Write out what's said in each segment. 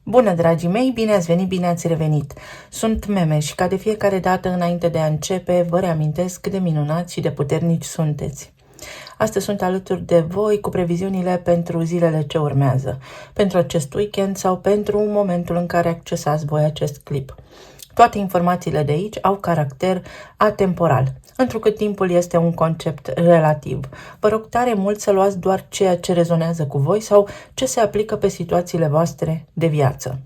Bună, dragii mei, bine ați venit, bine ați revenit! Sunt Meme și ca de fiecare dată înainte de a începe, vă reamintesc cât de minunați și de puternici sunteți. Astăzi sunt alături de voi cu previziunile pentru zilele ce urmează, pentru acest weekend sau pentru momentul în care accesați voi acest clip. Toate informațiile de aici au caracter atemporal, întrucât timpul este un concept relativ. Vă rog tare mult să luați doar ceea ce rezonează cu voi sau ce se aplică pe situațiile voastre de viață.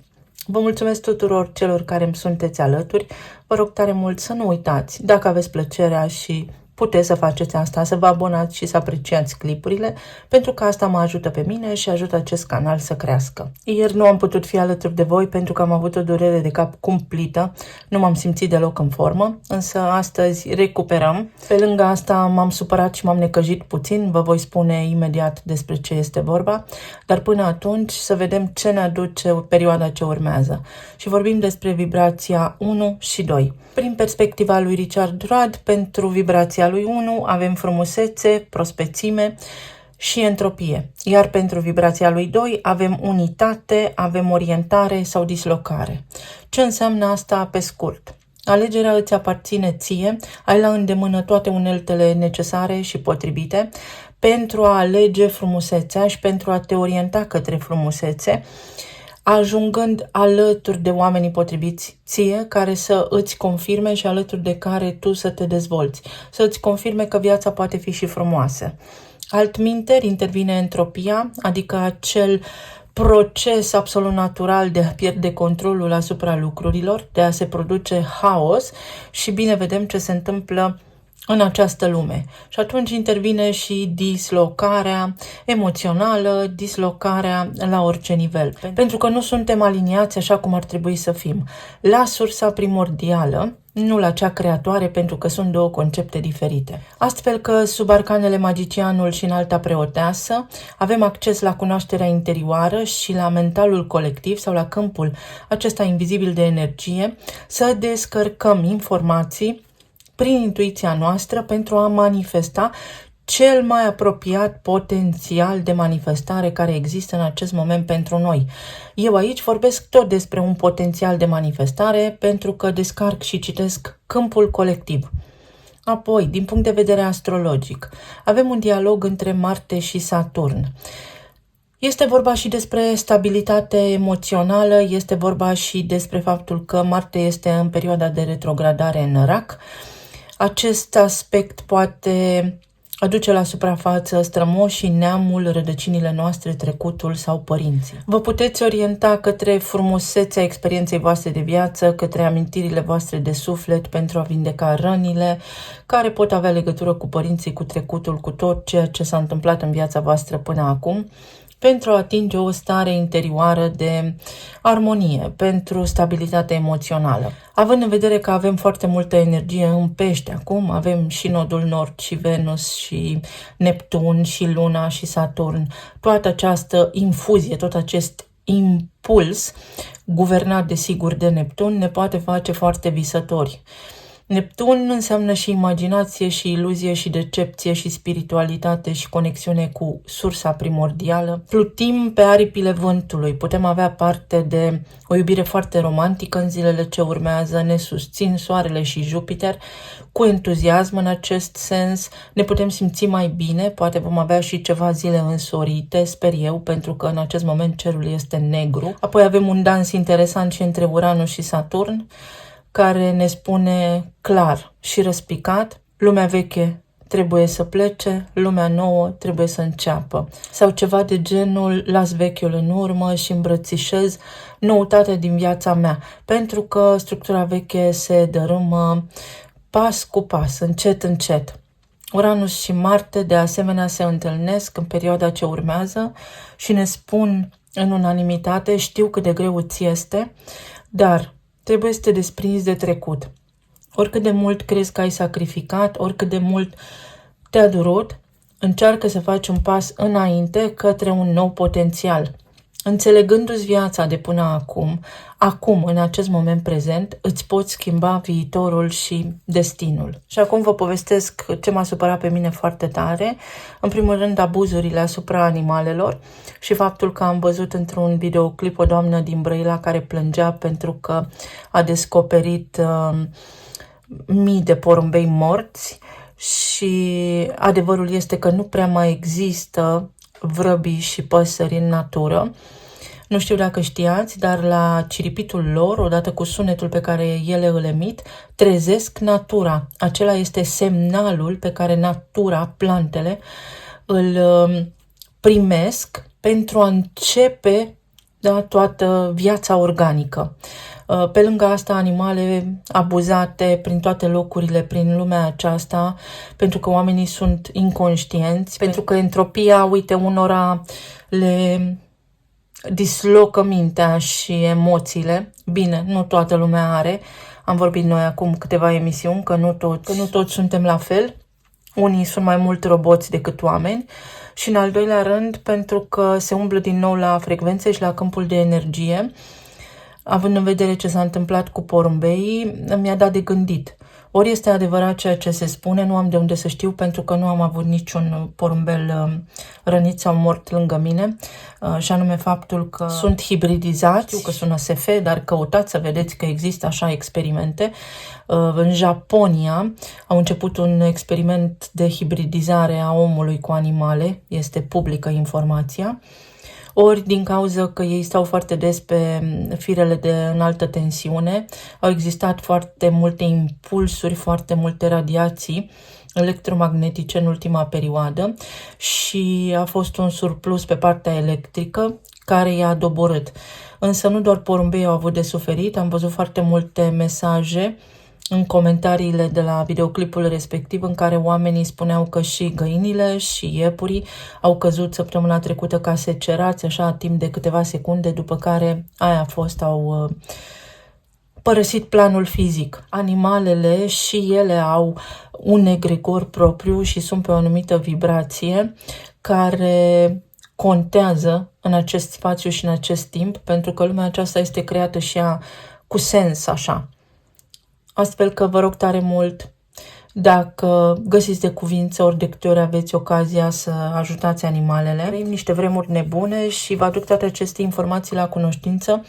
Vă mulțumesc tuturor celor care îmi sunteți alături. Vă rog tare mult să nu uitați, dacă aveți plăcerea și puteți să faceți asta, să vă abonați și să apreciați clipurile, pentru că asta mă ajută pe mine și ajută acest canal să crească. Ieri nu am putut fi alături de voi pentru că am avut o durere de cap cumplită, nu m-am simțit deloc în formă, însă astăzi recuperăm. Pe lângă asta m-am supărat și m-am necăjit puțin, vă voi spune imediat despre ce este vorba, dar până atunci să vedem ce ne aduce perioada ce urmează. Și vorbim despre vibrația 1 și 2. Prin perspectiva lui Richard Rudd, pentru vibrația lui 1 avem frumusețe, prospețime și entropie, iar pentru vibrația lui 2 avem unitate, avem orientare sau dislocare. Ce înseamnă asta pe scurt? Alegerea îți aparține ție, ai la îndemână toate uneltele necesare și potrivite pentru a alege frumusețea și pentru a te orienta către frumusețe, ajungând alături de oamenii potriviți ție, care să îți confirme și alături de care tu să te dezvolți, să îți confirme că viața poate fi și frumoasă. Altminteri intervine entropia, adică acel proces absolut natural de a pierde controlul asupra lucrurilor, de a se produce haos și bine vedem ce se întâmplă în această lume. Și atunci intervine și dislocarea emoțională, dislocarea la orice nivel. Pentru că nu suntem aliniați așa cum ar trebui să fim. La sursa primordială, nu la cea creatoare, pentru că sunt două concepte diferite. Astfel că sub arcanele magicianul și înalta preoteasă avem acces la cunoașterea interioară și la mentalul colectiv sau la câmpul acesta invizibil de energie, să descărcăm informații prin intuiția noastră pentru a manifesta cel mai apropiat potențial de manifestare care există în acest moment pentru noi. Eu aici vorbesc tot despre un potențial de manifestare pentru că descarc și citesc câmpul colectiv. Apoi, din punct de vedere astrologic, avem un dialog între Marte și Saturn. Este vorba și despre stabilitate emoțională, este vorba și despre faptul că Marte este în perioada de retrogradare în Rac. Acest aspect poate aduce la suprafață strămoșii, neamul, rădăcinile noastre, trecutul sau părinții. Vă puteți orienta către frumusețea experienței voastre de viață, către amintirile voastre de suflet pentru a vindeca rănile care pot avea legătură cu părinții, cu trecutul, cu tot ceea ce s-a întâmplat în viața voastră până acum, pentru a atinge o stare interioară de armonie, pentru stabilitate emoțională. Având în vedere că avem foarte multă energie în Pești acum, avem și Nodul Nord, și Venus, și Neptun, și Luna, și Saturn, toată această infuzie, tot acest impuls, guvernat desigur de Neptun, ne poate face foarte visători. Neptun înseamnă și imaginație, și iluzie, și decepție, și spiritualitate, și conexiune cu sursa primordială. Plutim pe aripile vântului, putem avea parte de o iubire foarte romantică în zilele ce urmează, ne susțin Soarele și Jupiter cu entuziasm în acest sens, ne putem simți mai bine, poate vom avea și ceva zile însorite, sper eu, pentru că în acest moment cerul este negru. Apoi avem un dans interesant și între Uranus și Saturn, care ne spune clar și răspicat, lumea veche trebuie să plece, lumea nouă trebuie să înceapă. Sau ceva de genul, las vechiul în urmă și îmbrățișez noutatea din viața mea, pentru că structura veche se dărâmă pas cu pas, încet, încet. Uranus și Marte de asemenea se întâlnesc în perioada ce urmează și ne spun în unanimitate, știu cât de greu îți este, dar trebuie să te desprinzi de trecut. Oricât de mult crezi că ai sacrificat, oricât de mult te-a durut, încearcă să faci un pas înainte către un nou potențial. Înțelegându-ți viața de până acum, în acest moment prezent, îți poți schimba viitorul și destinul. Și acum vă povestesc ce m-a supărat pe mine foarte tare. În primul rând, abuzurile asupra animalelor și faptul că am văzut într-un videoclip o doamnă din Brăila care plângea pentru că a descoperit mii de porumbei morți și adevărul este că nu prea mai există vrăbii și păsări în natură. Nu știu dacă știați, dar la ciripitul lor, odată cu sunetul pe care ele îl emit, trezesc natura. Acela este semnalul pe care natura, plantele, îl primesc pentru a începe toată viața organică. Pe lângă asta, animale abuzate prin toate locurile, prin lumea aceasta, pentru că oamenii sunt inconștienți, pentru că entropia, uite, unora le dislocă mintea și emoțiile. Bine, nu toată lumea are. Am vorbit noi acum câteva emisiuni că nu toți suntem la fel. Unii sunt mai mult roboți decât oameni. Și în al doilea rând, pentru că se umblă din nou la frecvențe și la câmpul de energie, având în vedere ce s-a întâmplat cu porumbeii, mi-a dat de gândit. Ori este adevărat ceea ce se spune, nu am de unde să știu pentru că nu am avut niciun porumbel rănit sau mort lângă mine, și anume faptul că sunt hibridizați. Știu că sună SF, dar căutați să vedeți că există așa experimente. În Japonia au început un experiment de hibridizare a omului cu animale, este publică informația. Ori din cauza că ei stau foarte des pe firele de înaltă tensiune, au existat foarte multe impulsuri, foarte multe radiații electromagnetice în ultima perioadă și a fost un surplus pe partea electrică care i-a doborât. Însă nu doar porumbei au avut de suferit, am văzut foarte multe mesaje în comentariile de la videoclipul respectiv în care oamenii spuneau că și găinile și iepurii au căzut săptămâna trecută ca secerați, așa, timp de câteva secunde, după care aia a fost, au părăsit planul fizic. Animalele și ele au un egregor propriu și sunt pe o anumită vibrație care contează în acest spațiu și în acest timp, pentru că lumea aceasta este creată și ea cu sens, așa. Astfel că vă rog tare mult, dacă găsiți de cuvință ori de câte ori aveți ocazia să ajutați animalele. Trăim niște vremuri nebune și vă aduc toate aceste informații la cunoștință,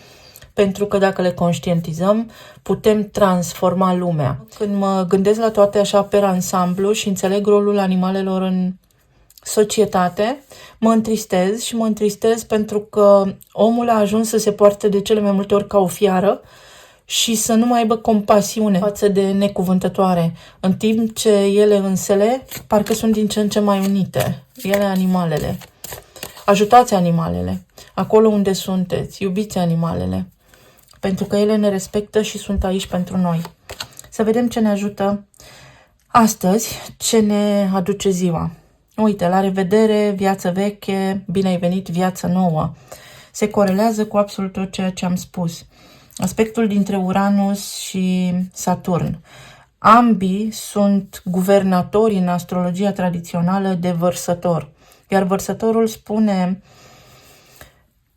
pentru că dacă le conștientizăm, putem transforma lumea. Când mă gândesc la toate așa pe ansamblu și înțeleg rolul animalelor în societate, mă întristez pentru că omul a ajuns să se poarte de cele mai multe ori ca o fiară și să nu mai aibă compasiune față de necuvântătoare, în timp ce ele însele parcă sunt din ce în ce mai unite, ele animalele. Ajutați animalele, acolo unde sunteți, iubiți animalele, pentru că ele ne respectă și sunt aici pentru noi. Să vedem ce ne ajută astăzi, ce ne aduce ziua. Uite, la revedere, viață veche, bine ai venit, viață nouă. Se corelează cu absolut tot ceea ce am spus. Aspectul dintre Uranus și Saturn. Ambii sunt guvernatori în astrologia tradițională de Vărsător. Iar Vărsătorul spune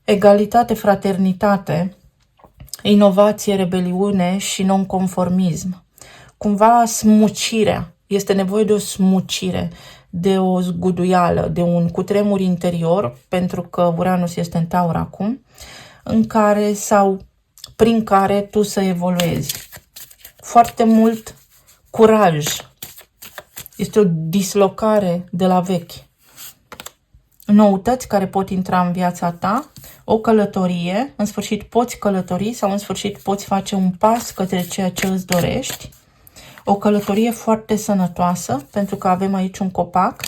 egalitate, fraternitate, inovație, rebeliune și nonconformism. Cumva smucirea. Este nevoie de o smucire, de o zguduială, de un cutremur interior, pentru că Uranus este în Taur acum, în care sau prin care tu să evoluezi. Foarte mult curaj. Este o dislocare de la vechi. Noutăți care pot intra în viața ta, o călătorie, în sfârșit poți călători sau în sfârșit poți face un pas către ceea ce îți dorești. O călătorie foarte sănătoasă, pentru că avem aici un copac.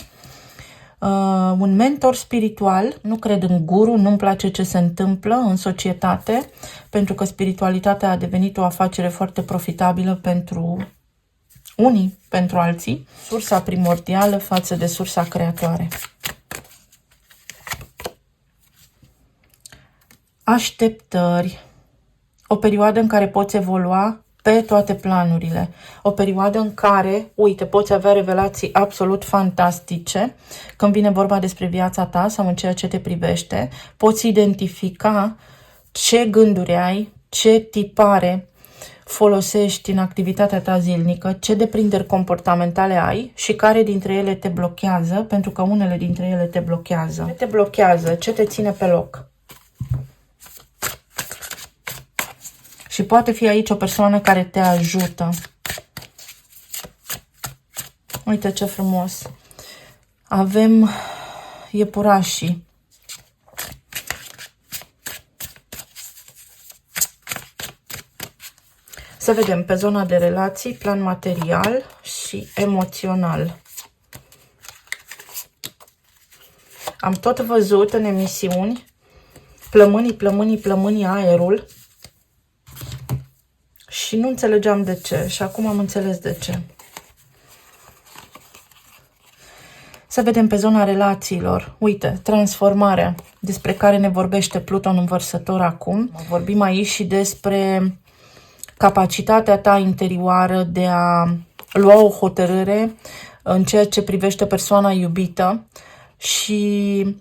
Un mentor spiritual, nu cred în guru, nu-mi place ce se întâmplă în societate, pentru că spiritualitatea a devenit o afacere foarte profitabilă pentru unii, pentru alții. Sursa primordială față de sursa creatoare. Așteptări. O perioadă în care poți evolua pe toate planurile. O perioadă în care, uite, poți avea revelații absolut fantastice când vine vorba despre viața ta sau în ceea ce te privește. Poți identifica ce gânduri ai, ce tipare folosești în activitatea ta zilnică, ce deprinderi comportamentale ai și care dintre ele te blochează, pentru că unele dintre ele te blochează. Ce te blochează? Ce te ține pe loc? Și poate fi aici o persoană care te ajută. Uite ce frumos. Avem iepurașii. Să vedem pe zona de relații, plan material și emoțional. Am tot văzut în emisiuni plămânii aerul și nu înțelegeam de ce și acum am înțeles de ce. Să vedem pe zona relațiilor. Uite, transformarea despre care ne vorbește Pluton în Vărsător acum. Vorbim aici și despre capacitatea ta interioară de a lua o hotărâre în ceea ce privește persoana iubită și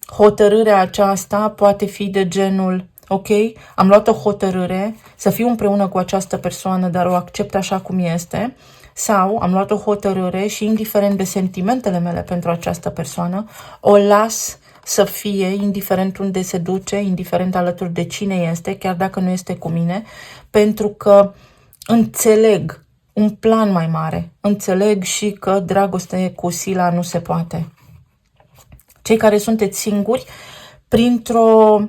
hotărârea aceasta poate fi de genul: ok, am luat o hotărâre să fiu împreună cu această persoană, dar o accept așa cum este, sau am luat o hotărâre și indiferent de sentimentele mele pentru această persoană, o las să fie, indiferent unde se duce, indiferent alături de cine este, chiar dacă nu este cu mine, pentru că înțeleg un plan mai mare, înțeleg și că dragoste cu sila nu se poate. Cei care sunteți singuri, printr-o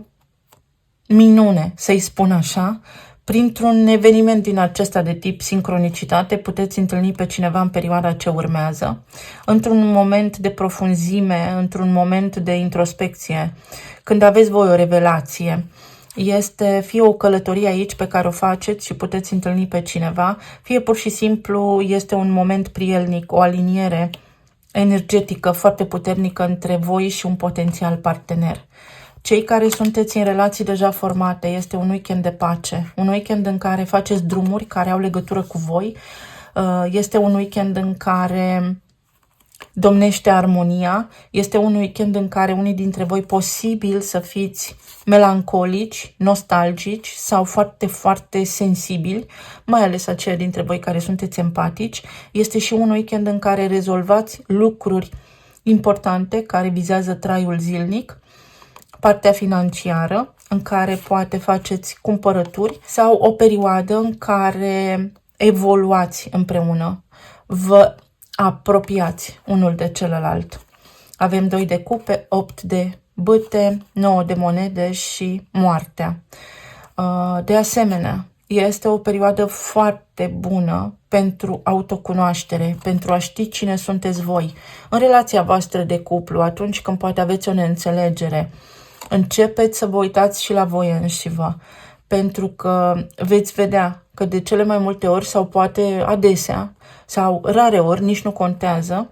minune, să-i spun așa, printr-un eveniment din acesta de tip sincronicitate, puteți întâlni pe cineva în perioada ce urmează, într-un moment de profunzime, într-un moment de introspecție, când aveți voi o revelație. Este fie o călătorie aici pe care o faceți și puteți întâlni pe cineva, fie pur și simplu este un moment prielnic, o aliniere energetică foarte puternică între voi și un potențial partener. Cei care sunteți în relații deja formate, este un weekend de pace, un weekend în care faceți drumuri care au legătură cu voi, este un weekend în care domnește armonia, este un weekend în care unii dintre voi posibil să fiți melancolici, nostalgici sau foarte, foarte sensibili, mai ales aceia dintre voi care sunteți empatici. Este și un weekend în care rezolvați lucruri importante care vizează traiul zilnic, partea financiară, în care poate faceți cumpărături, sau o perioadă în care evoluați împreună, vă apropiați unul de celălalt. Avem 2 de cupe, 8 de bâte, 9 de monede și moartea. De asemenea, este o perioadă foarte bună pentru autocunoaștere, pentru a ști cine sunteți voi. În relația voastră de cuplu, atunci când poate aveți o neînțelegere, începeți să vă uitați și la voi înșivă, pentru că veți vedea că de cele mai multe ori sau poate adesea sau rare ori, nici nu contează,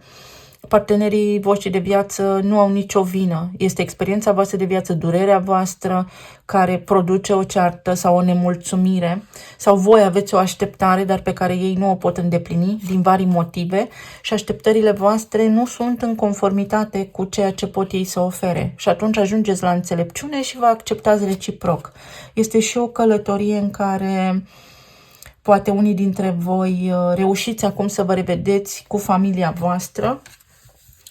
partenerii voștri de viață nu au nicio vină. Este experiența voastră de viață, durerea voastră care produce o ceartă sau o nemulțumire, sau voi aveți o așteptare, dar pe care ei nu o pot îndeplini din vari motive și așteptările voastre nu sunt în conformitate cu ceea ce pot ei să ofere. Și atunci ajungeți la înțelepciune și vă acceptați reciproc. Este și o călătorie în care poate unii dintre voi reușiți acum să vă revedeți cu familia voastră,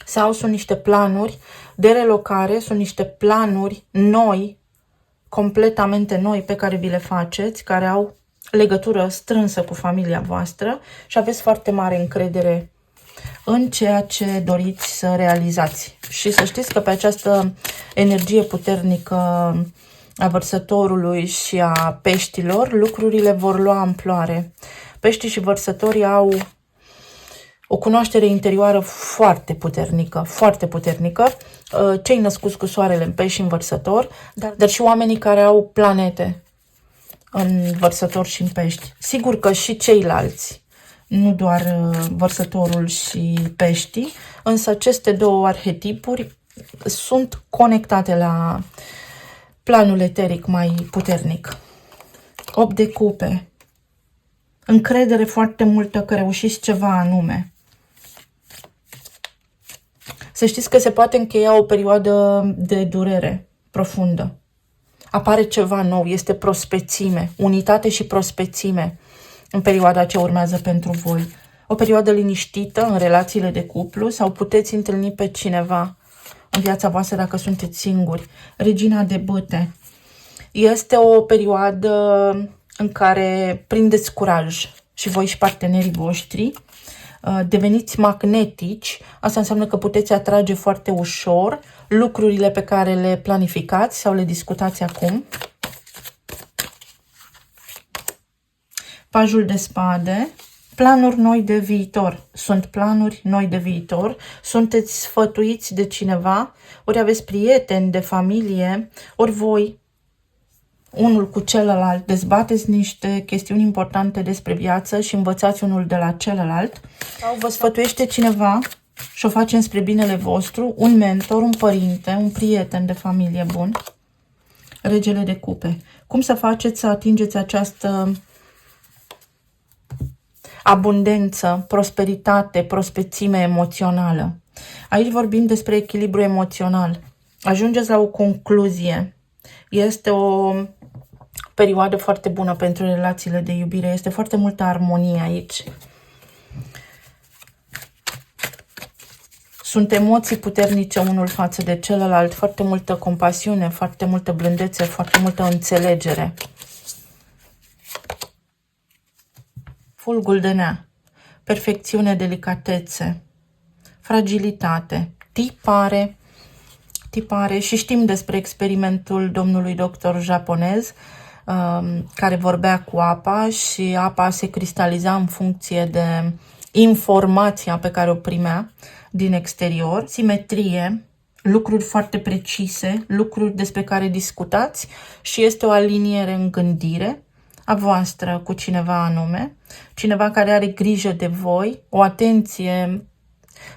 sau sunt niște planuri de relocare, sunt niște planuri noi, completamente noi pe care vi le faceți, care au legătură strânsă cu familia voastră și aveți foarte mare încredere în ceea ce doriți să realizați. Și să știți că pe această energie puternică a Vărsătorului și a Peștilor, lucrurile vor lua amploare. Peștii și Vărsătorii au o cunoaștere interioară foarte puternică, foarte puternică. Cei născuți cu soarele în Pești și în Vărsător, dar și oamenii care au planete în Vărsător și în Pești. Sigur că și ceilalți, nu doar Vărsătorul și Peștii, însă aceste două arhetipuri sunt conectate la planul eteric mai puternic. 8 de cupe. încredere foarte multă că reușiți ceva anume. Să știți că se poate încheia o perioadă de durere profundă. Apare ceva nou, este prospețime, unitate și prospețime în perioada ce urmează pentru voi. O perioadă liniștită în relațiile de cuplu sau puteți întâlni pe cineva în viața voastră dacă sunteți singuri. Regina de bâte. Este o perioadă în care prindeți curaj și voi și partenerii voștri. Deveniți magnetici, asta înseamnă că puteți atrage foarte ușor lucrurile pe care le planificați sau le discutați acum. Pajul de spade, planuri noi de viitor. Sunt planuri noi de viitor, sunteți sfătuiți de cineva, ori aveți prieteni de familie, ori voi unul cu celălalt, dezbateți niște chestiuni importante despre viață și învățați unul de la celălalt. Sau vă sfătuiește cineva și o face spre binele vostru, un mentor, un părinte, un prieten de familie bun. Regele de cupe. Cum să faceți să atingeți această abundență, prosperitate, prospețime emoțională? Aici vorbim despre echilibru emoțional. Ajungeți la o concluzie. Este o perioadă foarte bună pentru relațiile de iubire. Este foarte multă armonie aici. Sunt emoții puternice unul față de celălalt, foarte multă compasiune, foarte multă blândețe, foarte multă înțelegere. Fulgul de nea, perfecțiune, delicatețe, fragilitate, tipare și știm despre experimentul domnului doctor japonez care vorbea cu apa și apa se cristaliza în funcție de informația pe care o primea din exterior, simetrie, lucruri foarte precise, lucruri despre care discutați și este o aliniere în gândire a voastră cu cineva anume, cineva care are grijă de voi, o atenție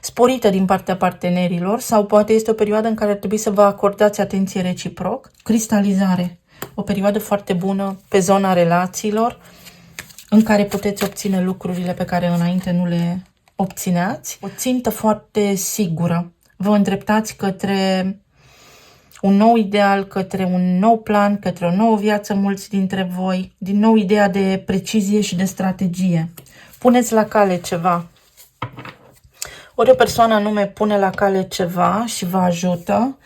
sporită din partea partenerilor sau poate este o perioadă în care ar trebui să vă acordați atenție reciproc. Cristalizare, o perioadă foarte bună pe zona relațiilor în care puteți obține lucrurile pe care înainte nu le obțineați. O țintă foarte sigură. Vă îndreptați către un nou ideal, către un nou plan, către o nouă viață, mulți dintre voi. Din nou ideea de precizie și de strategie. Puneți la cale ceva. Ori o persoană anume pune la cale ceva și vă ajută,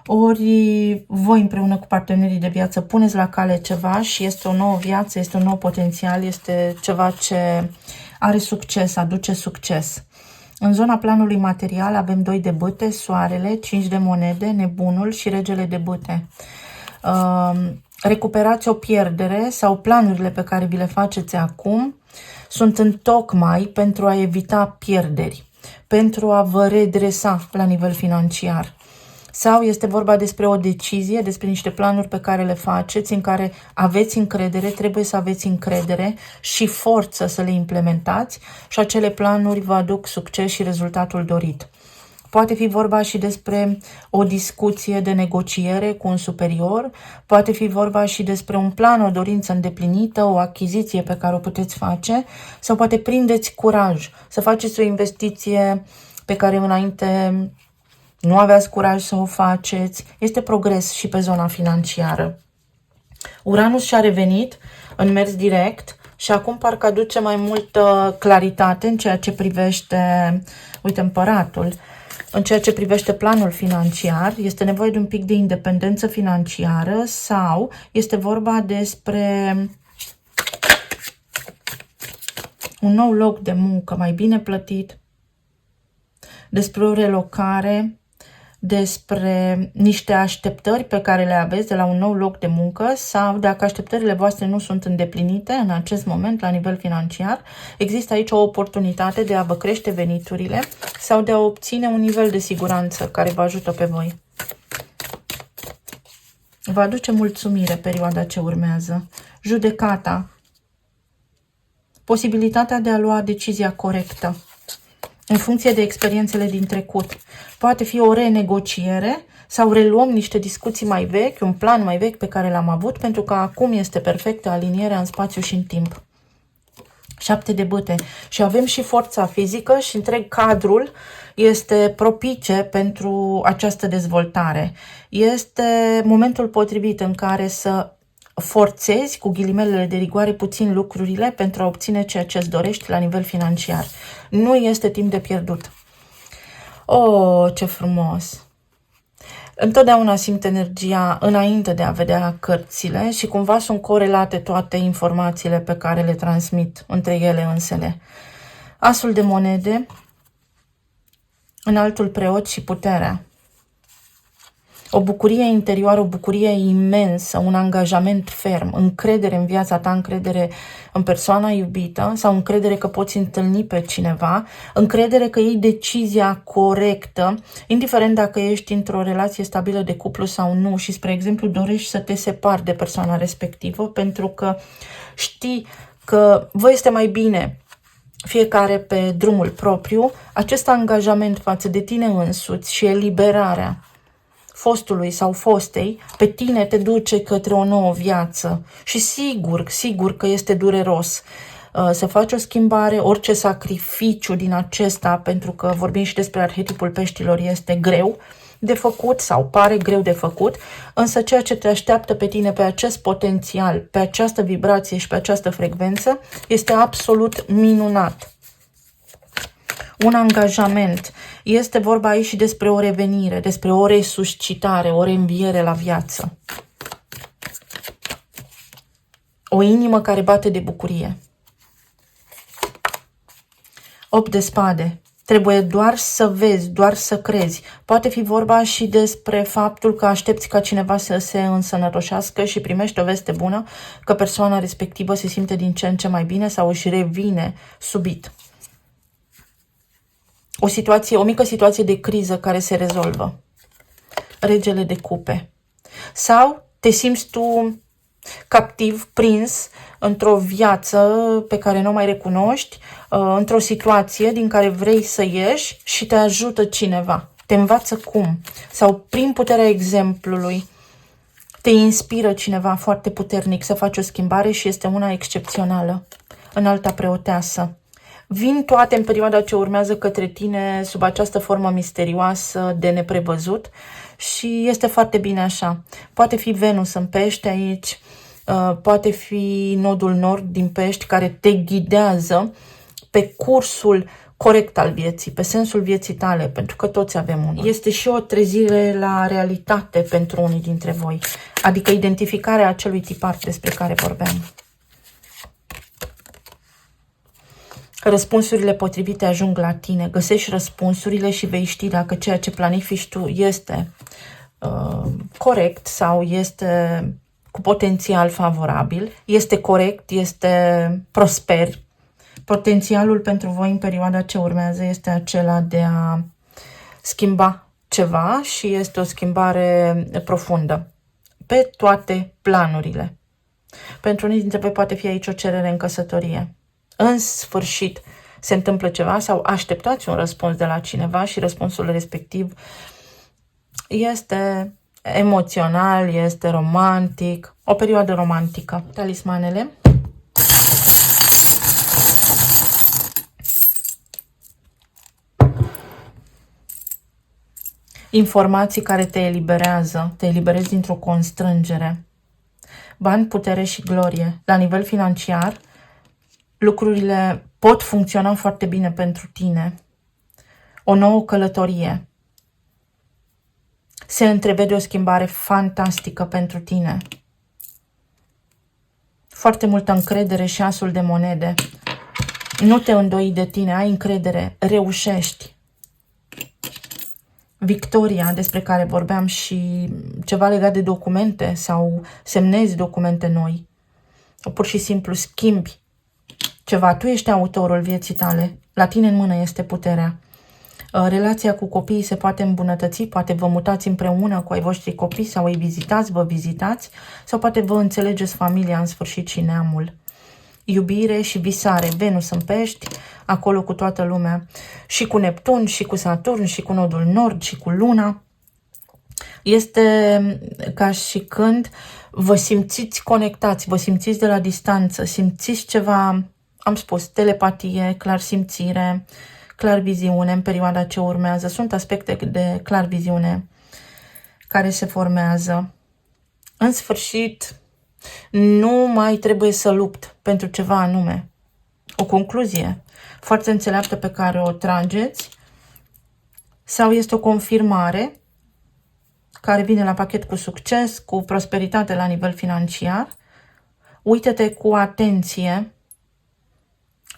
ori voi împreună cu partenerii de viață puneți la cale ceva și este o nouă viață, este un nou potențial, este ceva ce are succes, aduce succes. În zona planului material avem 2 de bâte, soarele, 5 de monede, nebunul și regele de bâte. Recuperați o pierdere sau planurile pe care vi le faceți acum sunt întocmai pentru a evita pierderi, pentru a vă redresa la nivel financiar. Sau este vorba despre o decizie, despre niște planuri pe care le faceți, în care aveți încredere, trebuie să aveți încredere și forță să le implementați și acele planuri vă aduc succes și rezultatul dorit. Poate fi vorba și despre o discuție de negociere cu un superior, poate fi vorba și despre un plan, o dorință îndeplinită, o achiziție pe care o puteți face sau poate prindeți curaj să faceți o investiție pe care înainte nu aveați curaj să o faceți. Este progres și pe zona financiară. Uranus și-a revenit în mers direct și acum parcă aduce mai multă claritate în ceea ce privește, uite, împăratul, în ceea ce privește planul financiar. Este nevoie de un pic de independență financiară sau este vorba despre un nou loc de muncă mai bine plătit, despre o relocare, despre niște așteptări pe care le aveți de la un nou loc de muncă sau dacă așteptările voastre nu sunt îndeplinite în acest moment la nivel financiar, există aici o oportunitate de a vă crește veniturile sau de a obține un nivel de siguranță care vă ajută pe voi. Vă aduce mulțumire perioada ce urmează. Judecata. Posibilitatea de a lua decizia corectă în funcție de experiențele din trecut. Poate fi o renegociere sau reluăm niște discuții mai vechi, un plan mai vechi pe care l-am avut, pentru că acum este perfectă alinierea în spațiu și în timp. 7 de bâte. Și avem și forța fizică și întreg cadrul este propice pentru această dezvoltare. Este momentul potrivit în care să forțezi, cu ghilimelele de rigoare, puțin lucrurile pentru a obține ceea ce îți dorești la nivel financiar. Nu este timp de pierdut. Oh, ce frumos! Întotdeauna simt energia înainte de a vedea cărțile și cumva sunt corelate toate informațiile pe care le transmit între ele însele. Asul de monede, înaltul preot și puterea. O bucurie interioară, o bucurie imensă, un angajament ferm, încredere în viața ta, încredere în persoana iubită sau încredere că poți întâlni pe cineva, încredere că iei decizia corectă, indiferent dacă ești într-o relație stabilă de cuplu sau nu și, spre exemplu, dorești să te separi de persoana respectivă pentru că știi că vă este mai bine fiecare pe drumul propriu, acest angajament față de tine însuți și eliberarea fostului sau fostei, pe tine te duce către o nouă viață. Și sigur că este dureros să faci o schimbare, orice sacrificiu din acesta, pentru că vorbim și despre arhetipul peștilor, este greu de făcut sau pare greu de făcut, însă ceea ce te așteaptă pe tine, pe acest potențial, pe această vibrație și pe această frecvență, este absolut minunat. Un angajament. Este vorba aici și despre o revenire, despre o resuscitare, o reînviere la viață. O inimă care bate de bucurie. 8 de spade. Trebuie doar să vezi, doar să crezi. Poate fi vorba și despre faptul că aștepți ca cineva să se însănătoșească și primești o veste bună, că persoana respectivă se simte din ce în ce mai bine sau își revine subit. O mică situație de criză care se rezolvă. Regele de cupe. Sau te simți tu captiv, prins într-o viață pe care nu o mai recunoști, într-o situație din care vrei să ieși și te ajută cineva. Te învață cum. Sau prin puterea exemplului te inspiră cineva foarte puternic să faci o schimbare și este una excepțională. Înalta preoteasă. Vin toate în perioada ce urmează către tine sub această formă misterioasă de neprevăzut și este foarte bine așa. Poate fi Venus în Pești aici, poate fi nodul nord din Pești care te ghidează pe cursul corect al vieții, pe sensul vieții tale, pentru că toți avem unul. Este și o trezire la realitate pentru unii dintre voi, adică identificarea acelui tipar despre care vorbeam. Răspunsurile potrivite ajung la tine, găsești răspunsurile și vei ști dacă ceea ce planifici tu este corect sau este cu potențial favorabil, este corect, este prosper. Potențialul pentru voi în perioada ce urmează este acela de a schimba ceva și este o schimbare profundă pe toate planurile. Pentru unii dintre voi poate fi aici o cerere în căsătorie. În sfârșit se întâmplă ceva sau așteptați un răspuns de la cineva și răspunsul respectiv este emoțional, este romantic, o perioadă romantică. Talismanele. Informații care te eliberează, te eliberezi dintr-o constrângere. Bani, putere și glorie. La nivel financiar, lucrurile pot funcționa foarte bine pentru tine. O nouă călătorie. Se întrevede o schimbare fantastică pentru tine. Foarte multă încredere și asul de monede. Nu te îndoi de tine, ai încredere, reușești. Victoria, despre care vorbeam, și ceva legat de documente sau semnezi documente noi. Pur și simplu schimbi ceva. Tu ești autorul vieții tale. La tine în mână este puterea. Relația cu copiii se poate îmbunătăți, poate vă mutați împreună cu ai voștri copii sau îi vizitați, vă vizitați, sau poate vă înțelegeți familia în sfârșit și neamul. Iubire și visare, Venus în Pești, acolo cu toată lumea, și cu Neptun, și cu Saturn, și cu nodul nord, și cu Luna. Este ca și când vă simțiți conectați, vă simțiți de la distanță, simțiți ceva am spus, telepatie, clarsimțire, clarviziune în perioada ce urmează. Sunt aspecte de clarviziune care se formează. În sfârșit, nu mai trebuie să lupt pentru ceva anume. O concluzie foarte înțeleaptă pe care o trageți sau este o confirmare care vine la pachet cu succes, cu prosperitate la nivel financiar. Uită-te cu atenție,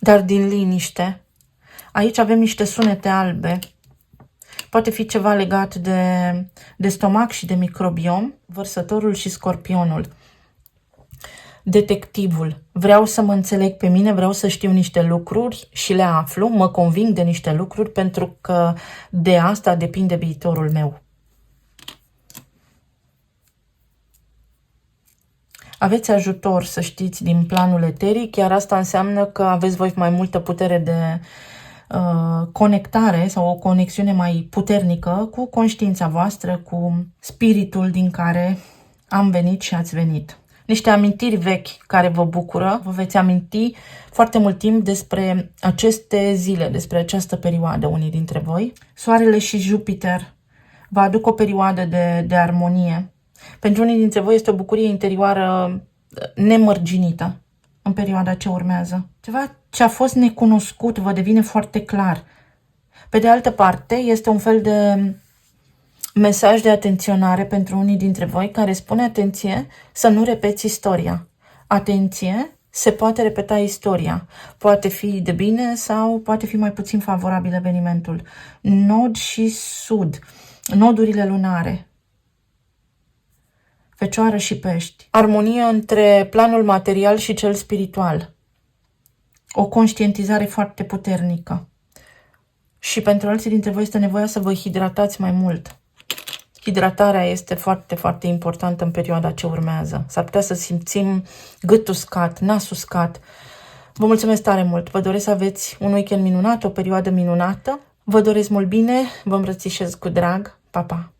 dar din liniște. Aici avem niște sunete albe. Poate fi ceva legat de stomac și de microbiom, vărsătorul și scorpionul. Detectivul. Vreau să mă înțeleg pe mine, vreau să știu niște lucruri și le aflu, mă conving de niște lucruri pentru că de asta depinde viitorul meu. Aveți ajutor, să știți, din planul eteric, iar asta înseamnă că aveți voi mai multă putere de conectare sau o conexiune mai puternică cu conștiința voastră, cu spiritul din care am venit și ați venit. Niște amintiri vechi care vă bucură, vă veți aminti foarte mult timp despre aceste zile, despre această perioadă, unii dintre voi. Soarele și Jupiter vă aduc o perioadă de armonie. Pentru unii dintre voi este o bucurie interioară nemărginită în perioada ce urmează. Ceva ce a fost necunoscut vă devine foarte clar. Pe de altă parte, este un fel de mesaj de atenționare pentru unii dintre voi care spune, atenție, să nu repeți istoria. Atenție, se poate repeta istoria. Poate fi de bine sau poate fi mai puțin favorabil evenimentul. Nod și sud, nodurile lunare. Fecioară și Pești. Armonie între planul material și cel spiritual. O conștientizare foarte puternică. Și pentru alții dintre voi este nevoia să vă hidratați mai mult. Hidratarea este foarte, foarte importantă în perioada ce urmează. S-ar putea să simțim gâtul uscat, nasul uscat. Vă mulțumesc tare mult. Vă doresc să aveți un weekend minunat, o perioadă minunată. Vă doresc mult bine, vă îmbrățișez cu drag. Pa, pa!